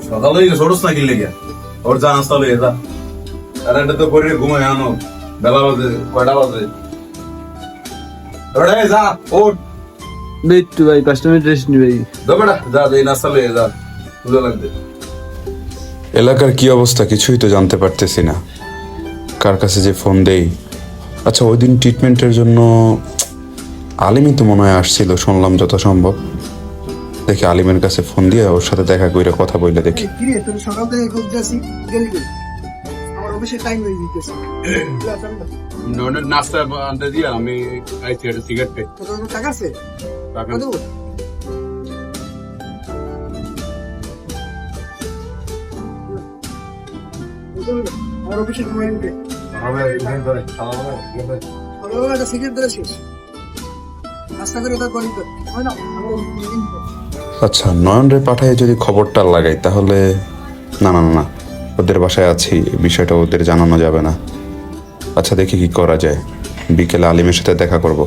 সকালে সরস না কিনলে গিয়া ওর যা নাস্তা লইয়া যা আর এটা তো করে ঘুমাই আনো বেলা বাজে কয়টা বাজে ওরে যা ওঠ একটু ভাই 5 মিনিট রেস্ট নি ভাই যা বেটা যা এই নাস্তা লইয়া যা বুঝা লাগবে। এলাকার কি অবস্থা কিছুই তো জানতে পারতেছি না, কার কাছে যে ফোন দেই। আচ্ছা ওই দিন ট্রিটমেন্টের জন্য আলিমই তো মনে হয় আসছিল শুনলাম যত সম্ভব। দেখি আলিমের কাছে ফোন দিয়ে ওর সাথে দেখা কইরা কথা বলে দেখি। কি রে তোর সকাল থেকে খুব যাচ্ছি গেলি কই আমার অফিসে টাইম হয়ে গেছে নাস্তা আনতে দিয়া আমি আইছি একটা সিগারেট খাই। তোর কোনো টাকা আছে টাকা কত আমার অফিসে টাইম কে সকালবেলা একটা সিগারেট ধরেছিস নাস্তা করে ওটা করি কর হয় না আচ্ছা নয়ন রে পাঠায় যদি খবরটা লাগাই তাহলে না না না ওদের বাসায় আছি, বিষয়টা ওদের জানানো যাবে না। আচ্ছা দেখি কি করা যায়, বিকেলে আলিমের সাথে দেখা করব।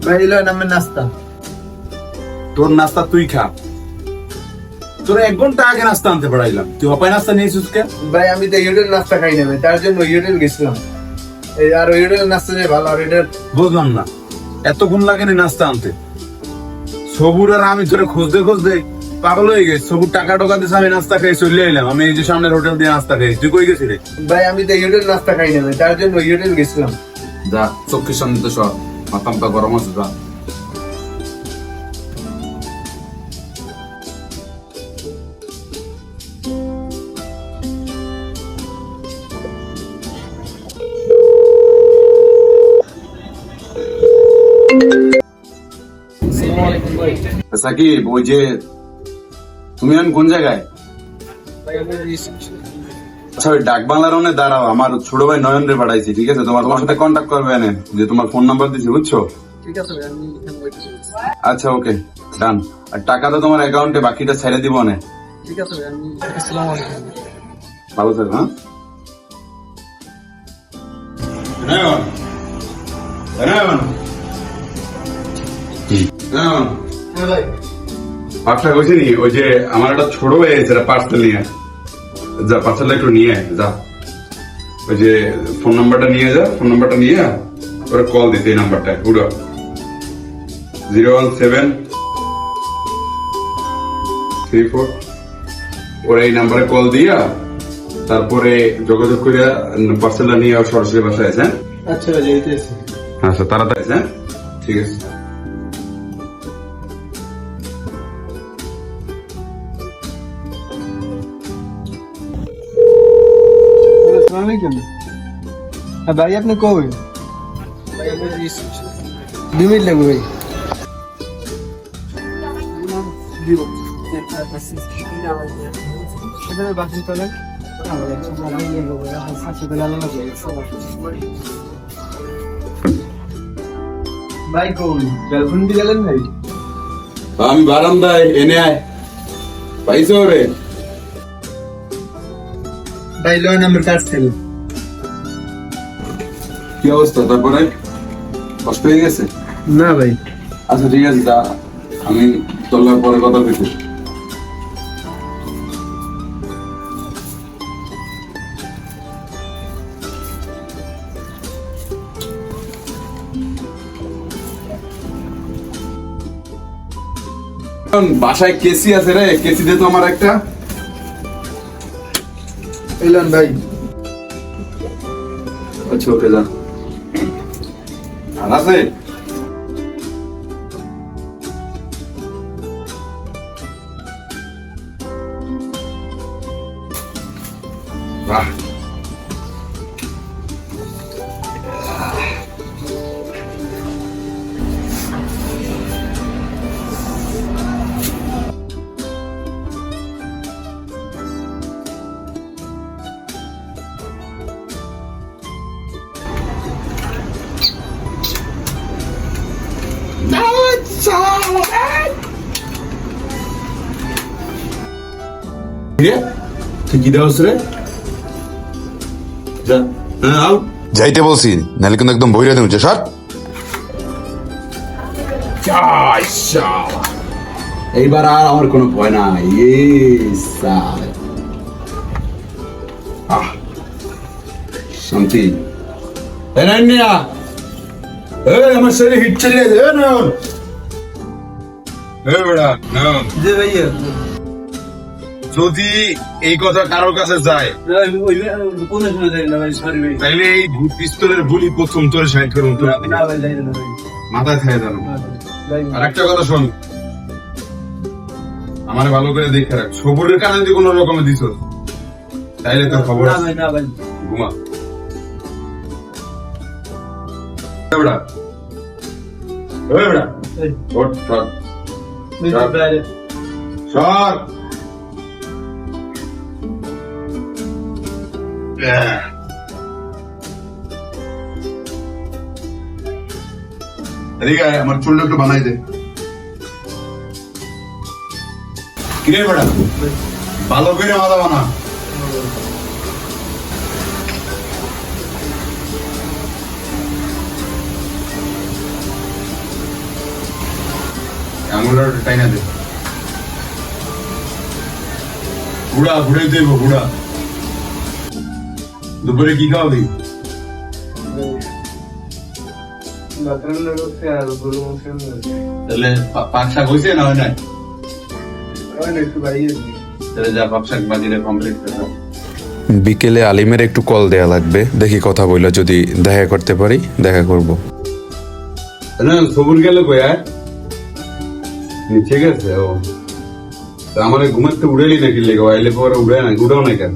ভাই এলো নামের নাস্তা। তোর নাস্তা তুই খা, তোর 1 ঘন্টা আগে নাস্তা আনতে পারাইলাম, তুই অপায় নাস্তা নিয়েছিস কেন? ভাই আমি তো হোটেল নাস্তা খাই না ভাই, তার জন্য হোটেল গেছিলাম। এই আর হোটেল নাস্তা যে ভালো আর এটা বুঝলাম না এতক্ষণ লাগে না নাস্তা আনতে। সবুর আর আমি তোরে খুঁজতে খুঁজতে পাগল হয়ে গেছি। সবুর টাকা টোকা দিয়েছে, আমি নাস্তা খেয়ে চলে এলাম। আমি এই যে সামনের হোটেল দিয়ে নাস্তা খেয়ে, তুই কই গেছিলি? ভাই আমি তো হোটেল নাস্তা খাই না ভাই, তার জন্য হোটেল গেছিলাম। যা চক্ষের সামনে তো সব মাথামটা গরম আছে, যা। সাকিব, ওই যে তুমি এখন কোন জায়গায়? আচ্ছা ওই ডাক বাংলার ওনে দাঁড়াও, আমার ছোট ভাই নয়ন রে পাঠাইছি, ঠিক আছে? তোমার সাথে কন্ট্যাক্ট করবে এনে, যে তোমার ফোন নাম্বার দিছি, বুঝছো? ঠিক আছে ভাই আমি এখানে ওয়েট করছি আচ্ছা ওকে ডান। আর টাকা তো তোমার অ্যাকাউন্টে, বাকিটা ছেড়ে দিব না। ঠিক আছে ভাই আমি আসসালামু আলাইকুম ভালো থাকো। হ্যাঁ হ্যাঁ ভাই পাঁচটা কইছি নি, ওই যে আমার একটা ছোট ভাই আছে পার্সেল নিয়ে, যা পার্সেলটা একটু নিয়ে আয়, যা। ওই যে ফোন নাম্বারটা নিয়ে যা, ফোন নাম্বারটা নিয়ে ওরা কল দিতে, এই নাম্বারটা উড়ো 01734। ওরা এই নাম্বারে কল দিয়া তারপরে যোগাযোগ করে পার্সেলটা নিয়ে সরাসরি বাসায় আছে। হ্যাঁ আচ্ছা ভাই যাইতেছি। আচ্ছা তাড়াতাড়ি, হ্যাঁ ঠিক আছে। আসসালামু আলাইকুম। হ্যাঁ ভাই আপনি কই? ভাই আমি 2 মিনিট লাগবে ভাই। দিব সেখানে বাকি চলে ভাই কই গার্লফ্রেন্ড দিয়ে গেলেন ভাই? আমি বারান্দায়, এনে আয়। পাইছো রে? ভাই লো নাম্বার কার্ড ছিল। কি অবস্থা তারপরে? কষ্ট হয়ে গেছে? না ভাই আচ্ছা ঠিক আছে, যা, আমি তোর পরে কথা বলছি। বাসায় কেসি আছে রে, কেসি দে তো আমার একটা। এলেন ভাই। আচ্ছা ওকে যা। আর আছে? বাহ তুই কি দেওয়াস রে? যা, হ্যাঁ, আউট। যাইতে বলছি, নাহলে কিন্তু একদম বইরা দেবো সর। এইবার আর আমার কোনো ভয় নাই। শান্তি। আমার শরীরে হিট চলে যে ভাইয়া যদি এই কথা কারোর কাছে যায় কোন সময় যাই না ভাই, সরি ভাই। তাইলে এই পিস্তলের গুলি প্রথম তোর সাইড করুন। না ভাই, যাই না ভাই। মাথায় থাকে জানো। যাই না। আর একটা কথা শোন, আমার ভালো করে দেখে রাখ, সবুরের কারণে যদি কোনো রকমে দিছ তাইলে তোর খবর না আছে। ভাই, না ভাই। ঘুমা। বেটা, বেটা, এই, ওঠ, সর, তুই তো বাইরে। সর। এদিকে আয়, আমার চুলটা একটু বানাই দে। কিরে বেটা, ভালো করে মাথা বানা। আঙুলটা টাইনা দে। ঘুড়া ঘুরে দেব, ঘুড়া। দুপুরে কি খাওয়াবি? বাথরুমের লোককে আর গরু মাংস নিয়ে। তাহলে পাক শাক হয়েছে না হয় নাই? হয় না, একটু বাইরে দিই। তাহলে যা পাক শাক বাজিরে কমপ্লিট করে দাও। বিকেলে আলিমের একটু কল দেয়া লাগবে, দেখি কথা বইলা যদি দেখা করতে পারি দেখা করব। না সবুর গেল কই আর? ঠিক আছে। ও তা আমার ঘুমাতে উড়েলি নাকি লেগে আইলে পরে উড়ে না, উড়াও না কেন?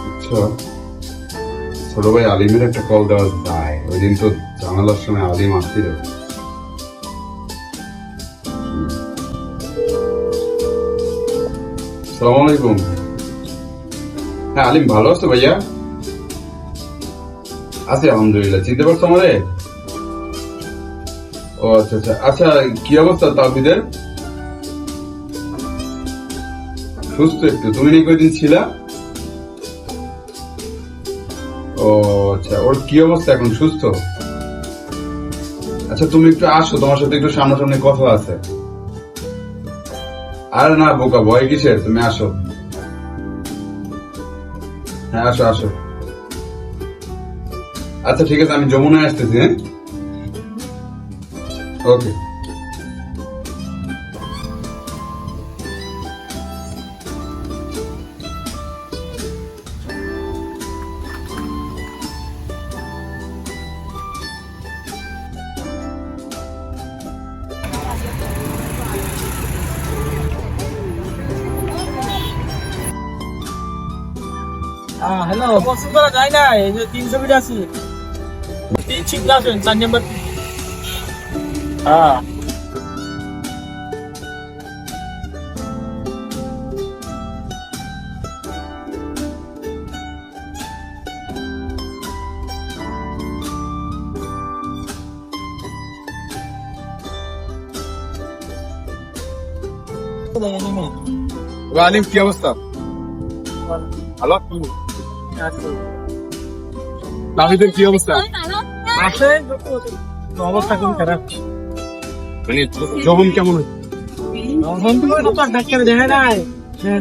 আচ্ছা, ছোট ভাই আলিমের একটা কল দেওয়া যায়। ওই দিন তো জানালার সময় আলিম আসছিল। সালাম আলাইকুম। হ্যাঁ আলিম, ভালো আছো ভাইয়া? আছি আলহামদুলিল্লাহ। চিনতে পারছো আমারে? ও আচ্ছা আচ্ছা আচ্ছা, কি অবস্থা তাবিদের? সুস্থ একটু? তুমি নেই কয়দিন ছিলা? ও আচ্ছা, ওর কি অবস্থা এখন? সুস্থ? আচ্ছা তুমি একটু আসো, তোমার সাথে একটু সামনাসামনি কথা আছে। আরে না বোকা, ভয় কিসের, তুমি আসো। হ্যাঁ আসো আসো। আচ্ছা ঠিক আছে, আমি যমুনায় আসতেছি। হ্যাঁ ওকে। হ্যালো, পছন্দ করা যায় না। এই যে 300 ফিট আছি, 3 আসেন 4 নম্বর। হ্যাঁ আলিম কি অবস্থা? ভালো? তাহিদের কি অবস্থা? আছে, অবস্থা খুব খারাপ। মানে যখন কেমন হচ্ছে? ডাক্তার দেখে নাই,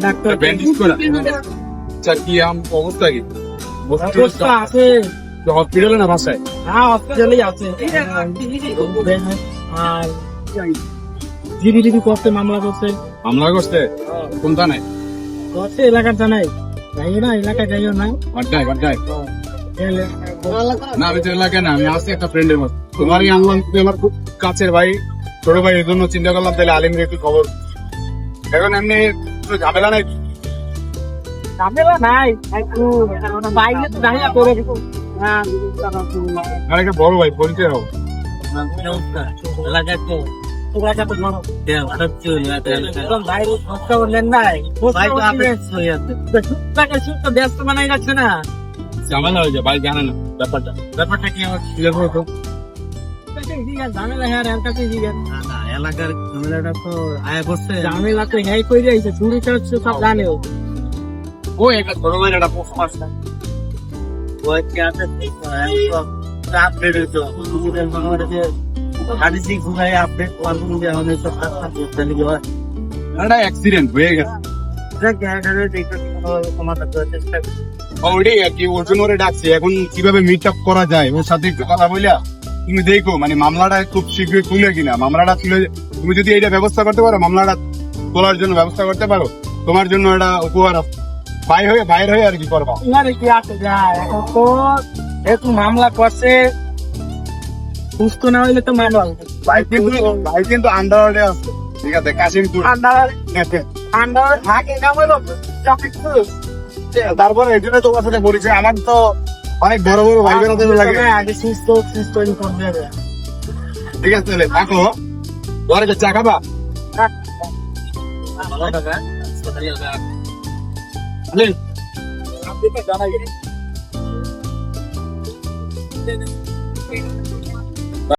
ডাক্তার ব্যান্ডেজ করা? আচ্ছা কি অবস্থা কি? অবস্থা আছে। হসপিটালে না বাসায়? হ্যাঁ হসপিটালেই আছে। আর জিডি করতে মামলা করছে। হামলা করছে? কোন থানায়? করছে এলাকার জানাই, যাইও না এলাকায়, যাইও না। বাড্ডায় বাড্ডায়? না আমি তো এলাকায় না, আমি আসছি একটা ফ্রেন্ডের মতো। তোমারই আনলাম, তুমি আমার খুব কাছের ভাই, ছোট ভাই, এই জন্য চিন্তা করলাম তাহলে আলিমের একটু খবর। এখন এমনি একটু ঝামেলা নাই? ঝামেলা নাই, একটু বাইরে তো ঝামেলা করে। আর একটা বড় ভাই, পরিচয় হোক। এলাকায় তো বাইরে খোঁজটা বললেন নাই, ব্যস্ত বানাই রাখছে না। ঝামেলা হয়ে যায়, ভাই জানে না ব্যাপারটা। ব্যাপারটা কি আমার ক্লিয়ার করো তো। ঝামেলা, হ্যাঁ এর কাছে জিজ্ঞেস। এলাকার ঝামেলাটা তো আয়া করছে। ঝামেলা তো হ্যাঁ করে যাইছে, চুরি চাচ্ছে সব জানে ও। ও একটা ছোট ভাইয়ের একটা পোস্ট মাস্টার ও কি আছে আপডেট হইতো দুদিনের মধ্যে হাদিসি ঘুরাই আপডেট করবো যে আমাদের সব কাজ করতে লিখে হয় একটা অ্যাক্সিডেন্ট হয়ে গেছে দেখ গ্যারান্টারে দেখতে সমাধান করার চেষ্টা করি। ওইটাই আর কি, ওর জন্য ওরে ডাকছি। এখন কিভাবে মিট আপ করা যায় ওর সাথে একটু কথা বলিয়া তুমি দেখো, মানে মামলাটা খুব শীঘ্রই তুলে কিনা। মামলাটা তুলে তুমি যদি এইটা ব্যবস্থা করতে পারো, মামলাটা তোলার জন্য ব্যবস্থা করতে পারো, তোমার জন্য এটা উপহার আছে। বাইর হয়ে আর কি করবা। এখানে কি আছে যায়, এখন তো একটু মামলা করছে, সুস্থ না হইলে তো মামলা হবে। ভাই কিন্তু আন্ডারওয়ার্ডে আছে, ঠিক আছে, কাশিমপুর। আন্ডার থাকে না বলো টপিক তো তারপরে এই জন্য তোমার সাথে পরিচয়। আমার তো অনেক বড় বড় ভাই বেরোতে লাগে। আগে সুস্থ সুস্থ ইনফর্ম দেবে। ঠিক আছে, তাহলে থাকো। ঘরে চা খাবা? ভালো টাকা আপনি তো জানাই